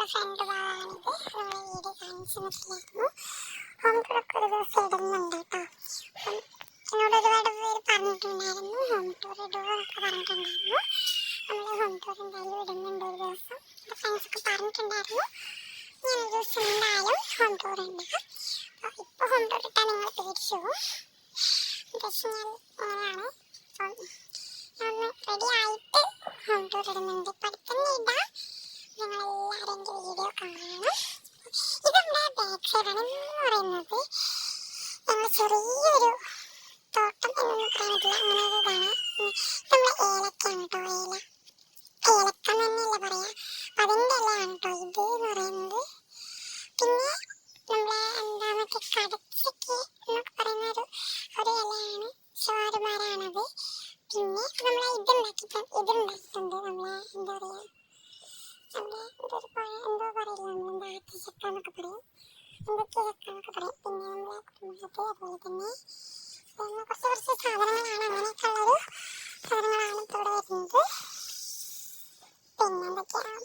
നമ്മുടെ ഫ്രണ്ട് ഭാഗമാണിത്. നമ്മളെ വീട് കാണിച്ചു നിർത്തിയായിരുന്നു. ഹോം ടൂറൊക്കെ ഒരു ദിവസം ഇടുന്നുണ്ട് കേട്ടോ. എന്നോട് ഒരുപാട് പേര് പറഞ്ഞിട്ടുണ്ടായിരുന്നു ഹോം ടൂർ ഇടുക എന്നൊക്കെ പറഞ്ഞിട്ടുണ്ടായിരുന്നു. നമ്മൾ ഹോം ടൂർ എന്തായാലും ഇടുന്നുണ്ട് ഒരു ദിവസം. എൻ്റെ ഫ്രണ്ട്സൊക്കെ പറഞ്ഞിട്ടുണ്ടായിരുന്നു ഞാനൊരു ദിവസം എന്തായാലും ഹോം ടൂർ ഉണ്ടാകാം. അപ്പോൾ ഇപ്പോൾ ഹോം ടൂർ ഇട്ടാൽ നിങ്ങൾ പേടിച്ചു പോകും. പക്ഷെ ഞാൻ ഇങ്ങനെയാണ്. അപ്പം ഞാൻ റെഡി ആയിട്ട് ഹോം ടൂർ ഇടുന്നുണ്ട്. ഇപ്പം അടുത്തന്നെ ഇടാം. നിങ്ങളെല്ലാവരും എൻ്റെ വീഡിയോ കാണണം. ഇത് നമ്മുടെ ബാക്ക് സൈഡാണ്. എന്ന് പറയുന്നത് ഞങ്ങൾ ചെറിയൊരു തോട്ടം എന്നൊന്നും പറയാൻ പറ്റില്ല, അങ്ങനെ ഒരു ഇതാണ്. നമ്മളെ ഏലക്കാണ് കേട്ടോ. ഏലക്ക എന്ന് തന്നെയല്ലേ പറയാ. അതിൻ്റെ ഇലയാണ് കേട്ടോ ഇത് എന്ന് പറയുന്നത്. പിന്നെ നമ്മളെ മറ്റേ കടച്ചയ്ക്ക് എന്നൊക്കെ പറയുന്ന ഒരു ഇലയാണ്, ചോറുമരാണത്. പിന്നെ നമ്മളെ ഇതുണ്ടാക്കിയിട്ടുണ്ട്. നമ്മളെ എന്താ പറയുക, നമ്മുടെ ഇതൊരു എന്തോ പറയില്ല, നമ്മളെന്താ ആറ്റിച്ചക്ക എന്നൊക്കെ പറയും, എന്തൊക്കെ ചക്ക എന്നൊക്കെ പറയും. പിന്നെ നമ്മളെ കുടുംബത്ത് അതുപോലെ തന്നെ കുറച്ച് സാധനങ്ങളാണ്, അങ്ങനെയൊക്കെ ഉള്ളൊരു സാധനങ്ങളാണ് ഇപ്പോൾ ഇവിടെ വരുന്നത്. പിന്നെ എന്തൊക്കെയാണ്,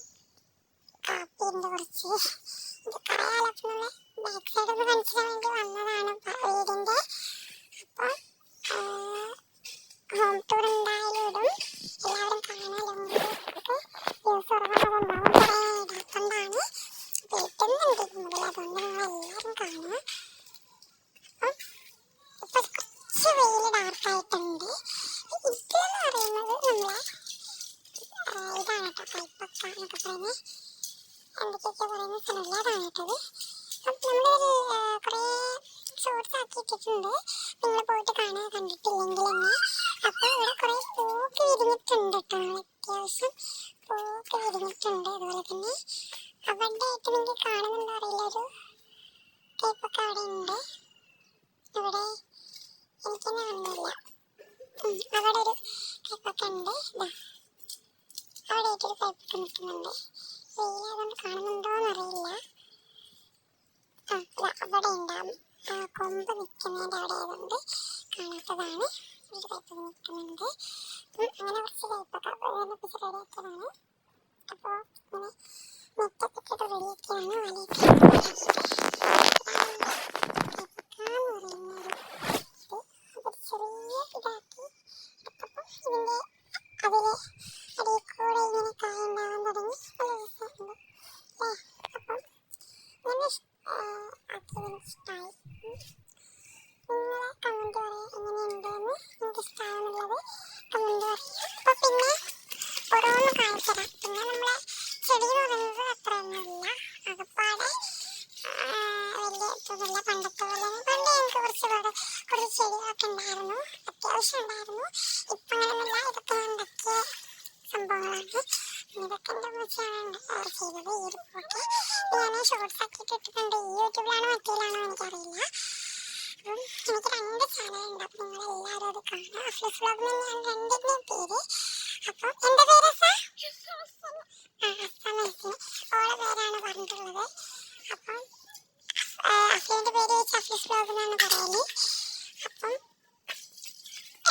കാപ്പിൻ്റെ കുറച്ച് ഇത് കറയാലൊക്കെ നമ്മളെ ബാക്ക് സൈഡ് ഒന്ന് കാണിച്ചാൽ വേണ്ടി വന്നതാണ് വീടിൻ്റെ. അപ്പം ഹോം ടൂർ എന്തായാലും ഇടും, എല്ലാവരും കാണാമല്ലോ. നമുക്ക് ന്യൂസ് കുറവാകുന്നുണ്ടാവും കുറേ ഇടാത്തതുകൊണ്ടാണ്. അപ്പോൾ ഇട്ടുന്നുണ്ട് കൂടുതൽ, അതുകൊണ്ട് നിങ്ങളെല്ലാവരും കാണുക. അപ്പം ഇപ്പം കുറച്ച് വെയിൽ ഡാർക്കായിട്ടുണ്ട്. ഇതെന്ന് പറയുന്നത് നമ്മളെ ഇതാണ് കേട്ടോ, കൈപ്പക്ക എന്നൊക്കെ പറയുന്നത്, എന്തൊക്കെയൊക്കെ പറയുന്ന സ്ഥലമില്ല, അതാണ് കേട്ടത്. അപ്പം നമ്മളൊരു കുറേ ഷോർട്സ് ആക്കി ഇട്ടിട്ടുണ്ട്, നിങ്ങൾ പോയിട്ട് കാണുക കണ്ടിട്ടില്ലെങ്കിൽ തന്നെ. അപ്പോൾ ഇവിടെ കുറേ പൂക്ക് വിരിഞ്ഞിട്ടുണ്ട് കേട്ടോ. നമ്മൾ അത്യാവശ്യം പൂക്ക് വിരിഞ്ഞിട്ടുണ്ട്. അതുപോലെ തന്നെ അവിടെ ആയിട്ട് നിങ്ങൾക്ക് കാണുന്നുണ്ടോ അറിയില്ല, ഒരു കൈപ്പക്ക അവിടെ ഉണ്ട്. ഇവിടെ എനിക്കെന്നെ കാണുന്നില്ല. അവിടെ ഒരു കൈപ്പക്ക ഉണ്ട്. അവിടെ ആയിട്ടൊരു കൈപ്പക്ക നിൽക്കുന്നുണ്ട്. വെയിലായതുകൊണ്ട് കാണുന്നുണ്ടോയെന്നറിയില്ല. അവിടെ ഉണ്ടാവും, കൊമ്പ് നിൽക്കുന്നതിൻ്റെ അവിടെ ആയതുകൊണ്ട് കാണാത്തതാണ്. ഒരു കൈപ്പക്ക നിൽക്കുന്നുണ്ട്. അങ്ങനെ കുറച്ച് കൈപ്പക്ക പിടിച്ച് റെഡിയാക്കിയതാണ്. അപ്പോൾ ഇങ്ങനെ നെറ്റൊക്കെ ഇട്ടിട്ട് റെഡിയാക്കിയാണ്. വലയൊക്കെ കൈപ്പക്ക എന്ന് പറയുന്നൊരു ഇത് അതൊരു ചെറിയ ഇതാക്കി എടുത്തപ്പോൾ ഇതിൻ്റെ അതിലെ അടിയിൽ കൂടെ ഇങ്ങനെ കായ ഉണ്ടാകാൻ തുടങ്ങി. നല്ല രസമുണ്ട് അല്ലേ? അപ്പം ഇങ്ങനെ ആക്കിയതിന് ഇഷ്ടമായി. നിങ്ങൾ കമൻറ്റ് പറയാം എങ്ങനെയുണ്ടെന്ന്. എനിക്ക് ഇഷ്ടമാണെന്നുള്ളത് കമൻറ്റ് പറയാം. അപ്പോൾ പിന്നെ ഓരോന്നും കാണിച്ചു തരാം. പിന്നെ നമ്മളെ ചെടി എന്ന് പറയുന്നത് അത്രയൊന്നുമില്ല, അകപ്പാടെ വലിയ ഇതൊന്നുമില്ല. പണ്ടത്തെ പോലെ പണ്ട് ഞങ്ങൾക്ക് കുറച്ച് ചെടികളൊക്കെ ഉണ്ടായിരുന്നു, അത്യാവശ്യം ഉണ്ടായിരുന്നു. ഇപ്പം അങ്ങനെയൊന്നുമില്ല. ഇതൊക്കെ ഞാൻ ഉണ്ടാക്കിയ സംഭവങ്ങളാണ്. ഇതൊക്കെ എൻ്റെ ഉമ്മച്ചിയാണ് ചെയ്തത്. ഈ ഒരു പോട്ട് ഞാൻ ഷോർട്സ് ആക്കിയിട്ട് ഇട്ടിട്ടുണ്ട്. ഈ യൂട്യൂബിലാണോ മറ്റേലാണോ എനിക്കറിയില്ല. അപ്പം എനിക്ക് 2 ചാനലുണ്ട്. അപ്പം നിങ്ങളെല്ലാവരും അത് കാണുക. അഫ്ലസ് വ്ളോഗ് തന്നെയാണ് രണ്ടിൻ്റെയും പേര്. അപ്പം എൻ്റെ പേര് അസ്സമേസിന്, ഓളെ പേരാണ് പറഞ്ഞിട്ടുള്ളത്. അപ്പം അഫ്ലിൻ്റെ പേര് വെച്ച് അഫ്ലസ് വ്ളോഗ് എന്നാണ് പറയല്. അപ്പം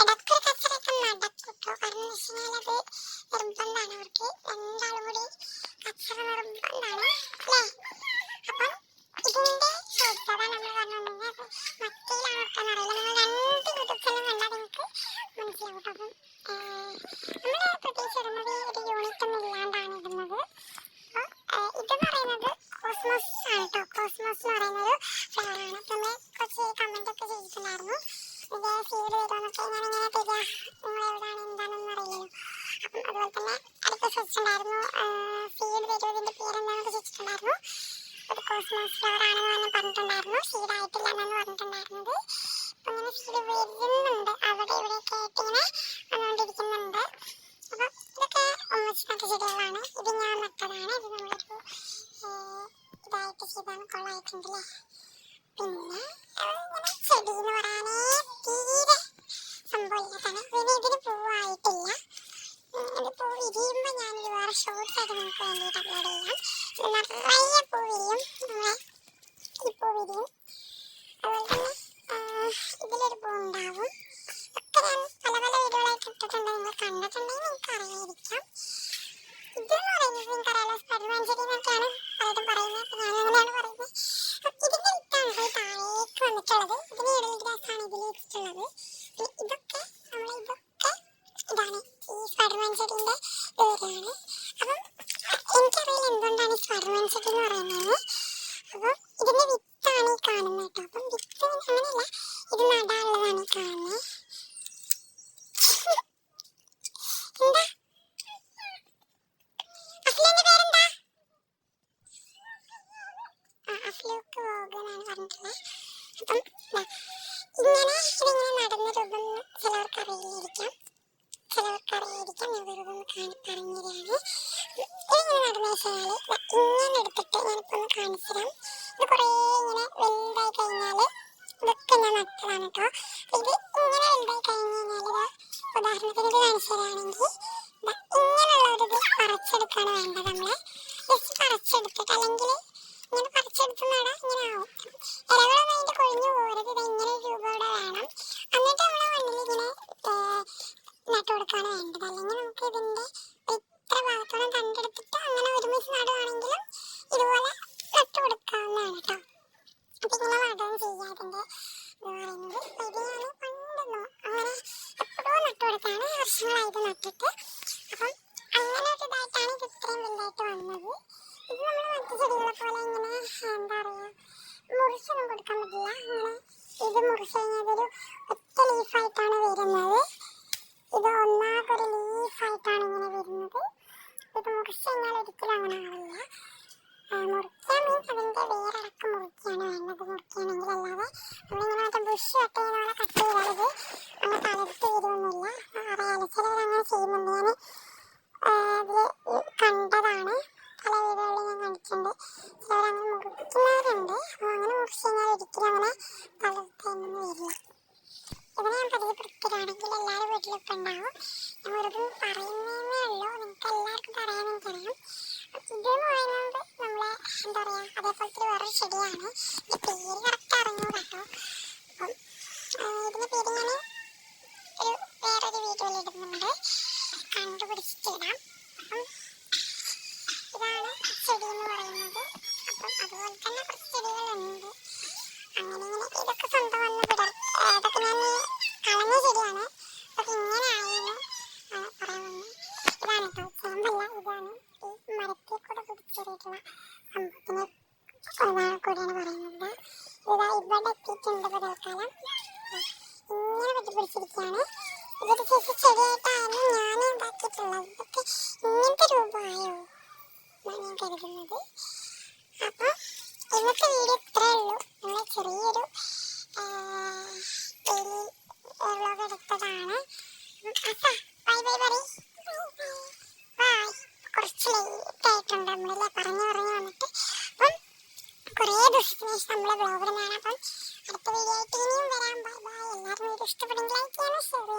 ഇടയ്ക്കൊരു കച്ചറയൊക്കെ നടക്കും കേട്ടോ. കാരണം എന്ന് വെച്ച് കഴിഞ്ഞാൽ അത് നിർബന്ധമാണ്, അവർക്ക് രണ്ടാളും കൂടി കച്ചറ നിർബന്ധമാണ് അല്ലേ? അപ്പം ഇതിൻ്റെ ഷോർട്സ് അതാണ് നമ്മൾ പറഞ്ഞിട്ടുണ്ടെങ്കിൽ മറ്റേലാണ് വെക്കാന്നറിയില്ല. നിങ്ങൾ 2 യൂട്യൂബ് ചാനൽ കണ്ടാൽ നിങ്ങൾക്ക് മനസ്സിലാവും കേട്ടോ. അപ്പം നമ്മൾ പ്രത്യേകിച്ച് ഇടുന്നത് ഒരു യൂണിറ്റ് ഒന്നും ഇല്ലാണ്ടാണ് ഇടുന്നത്. അപ്പോൾ ഇതെന്ന് പറയുന്നത് കോസ്മോസ് ആണ് കേട്ടോ. കോസ്മോസ് എന്ന് പറയുന്നൊരു ഫ്ലവറാണ്. അപ്പം നമ്മൾ കുറച്ച് കമൻ്റ് ഒക്കെ ചെയ്തിട്ടുണ്ടായിരുന്നു, ഇതിൻ്റെ സീഡ് വരുമെന്നൊക്കെ. ഞാനിങ്ങനെ തരിക, നിങ്ങളെവിടെയാണ് എന്താണെന്ന് അറിയില്ലല്ലോ. അപ്പം അതുപോലെ തന്നെ അടുത്ത ചോദിച്ചിട്ടുണ്ടായിരുന്നു സീഡ് വരുമോ, ഇതിൻ്റെ പേരെന്താണെന്നൊക്കെ ചോദിച്ചിട്ടുണ്ടായിരുന്നു. ഒരു കോസ്മോസ് ഫ്ലവർ ആണെന്ന് തന്നെ പറഞ്ഞിട്ടുണ്ടായിരുന്നു, സീഡായിട്ടില്ല എന്നാണ് പറഞ്ഞിട്ടുണ്ടായിരുന്നത്. അപ്പം ഇങ്ങനെ സീഡ് വരുന്നുണ്ട്, അവിടെ ഇവിടെയൊക്കെ ആയിട്ട് ഇങ്ങനെ വന്നുകൊണ്ടിരിക്കുന്നുണ്ട്. അപ്പം ഇതൊക്കെ ഉമ്മച്ചി നട്ട ചെടികളാണ്. ഇത് ഞാൻ നട്ടതാണ്. ഇത് നമ്മളൊരു ഇതായിട്ട് ചെയ്താണ്, കൊള്ളായിട്ടുണ്ടല്ലേ. പിന്നെ ഇങ്ങനെ ചെടി എന്ന് പറയാനേ തീരെ സംഭവമില്ലാത്തതാണ്. പിന്നെ ഇതിന് പൂവായിട്ടില്ല. ഇത് പൂ വിരിയുമ്പോൾ ഞാനൊരു വേറെ ഷോർട്സ് ആയിട്ട് നിങ്ങൾക്ക് വേണ്ടിയിട്ട് അപ്ലോഡ് ചെയ്യാം. ഇത് നിറയെ പൂ വിരിയും, നമ്മളെ ഈ പൂ വിരിയും. അതുപോലെ തന്നെ ഇതിലൊരു പൂ ഉണ്ടാവും. ഒക്കെ ഞാൻ പല വീഡിയോകളായിട്ട് ഇട്ടിട്ടുണ്ട്, നിങ്ങൾ കണ്ടിട്ടുണ്ടെങ്കിൽ നിങ്ങൾക്ക് അറിയാതിരിക്കാം. ഇതെന്ന് പറയുന്നത് നിങ്ങൾക്കറിയാലോ, സ്പെഡ്മാഞ്ചേരി എന്നൊക്കെയാണ് വെച്ചിട്ടുള്ളത്. ഇതിന് ഇടൽ ഗ്രാസ് ആണ് ഇതിൽ വെച്ചിട്ടുള്ളത്. പിന്നെ ഇതൊക്കെ ഇതാണ് ഈ സ്പൈഡർമാൻ ചെടീൻ്റെ വേരാണ്. അപ്പം എനിക്കറിയില്ല എന്തുകൊണ്ടാണ് ഈ സ്പൈഡർമാൻ ചെടി എന്ന് പറയുന്നത്. അപ്പം ഇതിൻ്റെ വിത്താണ് ഈ കാണുന്നത് കേട്ടോ. അപ്പം വിത്ത് അങ്ങനെയല്ല, ഇത് നടാനുള്ളതാണ് ഈ കാണുന്നത്. എന്താ അഫ്ലിന്റെ പേരെന്താ? അഫ്ലൂക്ക് വ്ലോഗ് എന്നാണ് പറഞ്ഞിട്ടുള്ളത്. അപ്പം ഇതിങ്ങനെ നടന്ന രൂപം ചിലവർക്ക് അറിയില്ലായിരിക്കാം, ഞാൻ വെറുതെ ഒന്ന് പറഞ്ഞുതരാണ്. ഇതിങ്ങനെ നടന്നു വെച്ചാൽ ഇങ്ങനെ എടുത്തിട്ട് ഞാനിപ്പോൾ ഒന്ന് കാണിച്ചു തരാം. ഇത് കുറേ ഇങ്ങനെ വലുതായി കഴിഞ്ഞാൽ ഇതൊക്കെ ഞാൻ നട്ടതാണ് കേട്ടോ. ഇത് ഇങ്ങനെ വലുതായി കഴിഞ്ഞ് കഴിഞ്ഞാൽ ഉദാഹരണത്തിന് ഇത് കാണിച്ചു തരാണെങ്കിൽ ഇങ്ങനെയുള്ളൊരിത് പറിച്ചെടുക്കുകയാണ് വേണ്ടത്. നമ്മൾ ജസ്റ്റ് പറിച്ചെടുത്തിട്ട്, അല്ലെങ്കിൽ ഇങ്ങനെ പറിച്ചെടുത്ത് നടാൻ ഇങ്ങനെ ആവും. ഇലകളൊന്നും അതിൻ്റെ കൊഴിഞ്ഞു പോകരുത്. ഇത് ഇങ്ങനെ ഒരു രൂപം ഇവിടെ വേണം. എന്നിട്ട് നമ്മൾ മണ്ണിൽ ഇങ്ങനെ നട്ടു കൊടുക്കുകയാണ് വേണ്ടത്. അല്ലെങ്കിൽ നമുക്ക് ഇതിൻ്റെ ഇത്ര ഭാഗത്തോടെ കണ്ടെടുത്തിട്ട് അങ്ങനെ ഒരുമിച്ച് നടുവാണെങ്കിലും ഇതുപോലെ നട്ടു കൊടുക്കാവുന്നതാണ് കേട്ടോ. അപ്പം ഇങ്ങനെ നടുകയും ചെയ്യാം. ഇതിൻ്റെ എന്ന് പറയുന്നത് ഇത് ഞാൻ പണ്ടൊന്നും അങ്ങനെ എപ്പോഴും നട്ടു കൊടുത്താണ്, വർഷങ്ങളായിട്ട് നട്ടിട്ട്. അപ്പം അങ്ങനെ ഒരു ഇതായിട്ടാണ് ഇത് ഇത്രയും വലുതായിട്ട് വന്നത്. ഇത് നമ്മൾ മറ്റു ചെടികളെ പോലെ ഇങ്ങനെ എന്താ പറയുക, മുറിച്ചൊന്നും കൊടുക്കാൻ പറ്റില്ല. അങ്ങനെ ഇത് മുറിച്ച് കഴിഞ്ഞാൽ ഇതൊരു ഒറ്റ ലീഫായിട്ടാണ് വരുന്നത്. ഇത് ഒന്നാകൊരു ലീഫായിട്ടാണ് ഇങ്ങനെ വരുന്നത്. ഇത് മുറിച്ച് കഴിഞ്ഞാൽ ഒരിക്കലും അങ്ങനെ ആവില്ല. മുറിക്കാൻ മീൻസ് അതിൻ്റെ വേരടക്കം മുറിക്കുകയാണ് വേണ്ടത്. മുറിക്കുകയാണെങ്കിൽ അല്ലാതെ നമ്മളിങ്ങനെ മറ്റേ ബുഷ് കട്ട് ചെയ്യുന്ന പോലെ കട്ട് ചെയ്താൽ ഇത് അങ്ങനെ തലത്ത് വരുമൊന്നുമില്ല. അറിയാലോ, ചിലവരങ്ങനെ ചെയ്യുന്നുണ്ട്. ഞാൻ അതിൽ കണ്ടതാണ്, പല വീടുകളിൽ ഞാൻ കണ്ടിട്ടുണ്ട്. ചിലവരങ്ങനെ മുറിക്കുന്നവരുണ്ട്. അപ്പോൾ അങ്ങനെ മുറിച്ച് കഴിഞ്ഞാൽ ഒരിക്കലും അങ്ങനെ തലത്തൊന്നും വരില്ല. ഇതിനെ ഞാൻ പരിചയപ്പെടുത്തുകയാണെങ്കിൽ എല്ലാവരും വീട്ടിലിപ്പോൾ ഉണ്ടാവും. ഞാൻ വെറുതെ പറയുന്നതേ ഉള്ളൂ, നിങ്ങൾക്ക് എല്ലാവർക്കും പറയാൻ എനിക്കറിയാം. ഇതെന്ന് പറയുന്നത് നമ്മളെ എന്താ പറയുക, അതേപോലത്തെ വേറൊരു ചെടിയാണ്. ഇതിൻ്റെ പേര് കറക്റ്റ് അറിഞ്ഞൂടാ കേട്ടോ. അപ്പം ഇതിൻ്റെ പേര് ഞാൻ വേറൊരു വീഡിയോയിൽ ഇടുന്നുണ്ട്, കണ്ടുപിടിച്ചിട്ടിടാം. അപ്പം ഇതാണ് ചെടി എന്ന് പറയുന്നത്. അപ്പം അതുപോലെ തന്നെ കുറച്ച് ചെടികളുണ്ട്. അങ്ങനെ ഇങ്ങനെ ഇതൊക്കെ സ്വന്തം വന്ന് അതൊക്കെ ഞാൻ കളഞ്ഞ ചെടിയാണ്. അതൊക്കെ ഇങ്ങനെ ആയെന്ന് ആണ് പറയാൻ വന്നത്. ഇതാണ് കേട്ടോ, ചേമ്പല്ല, ഇതാണ് ഈ മരത്തിൽ കൂടെ പിടിച്ചേറിയിട്ടുള്ള സംഭവത്തിന് കൂടെയാണ് പറയുന്നത്. ഇതാ ഇവിടെ എത്തിയിട്ടുണ്ട്. ഇപ്പോൾ തൽക്കാലം ഇങ്ങനെ പറ്റിപ്പിടിച്ചിരിക്കുകയാണ്. ഇതൊരു ചേച്ചി ചെടിയായിട്ടായിരുന്നു ഞാൻ ഉണ്ടാക്കിയിട്ടുള്ളത്. ഇതൊക്കെ ഇങ്ങനത്തെ രൂപമായോ എന്നാണ് ഞാൻ കരുതുന്നത്. അപ്പം ഇന്നത്തെ വീഡിയോ ഇത്രയേ ഉള്ളൂ. നമ്മളെ ചെറിയൊരു ഡെയിലി വ്ലോഗ് എടുത്തതാണ്. ബൈ ബൈ പറയ്. ബൈ. കുറച്ച് ലേറ്റ് ആയിട്ടുണ്ട് നമ്മളില്ലേ പറഞ്ഞു വന്നിട്ട്. അപ്പം കുറേ ദിവസത്തിന് ശേഷം നമ്മളെ വ്ലോഗ് തന്നെയാണ്. അപ്പം അടുത്ത വീഡിയോ ആയിട്ട് ഇനിയും വരാം. Bye bye. എല്ലാവരും വീഡിയോ ഇഷ്ടപ്പെടുമെങ്കിൽ ലൈക്ക് ചെയ്യണം, ഷെയർ ചെയ്യണം.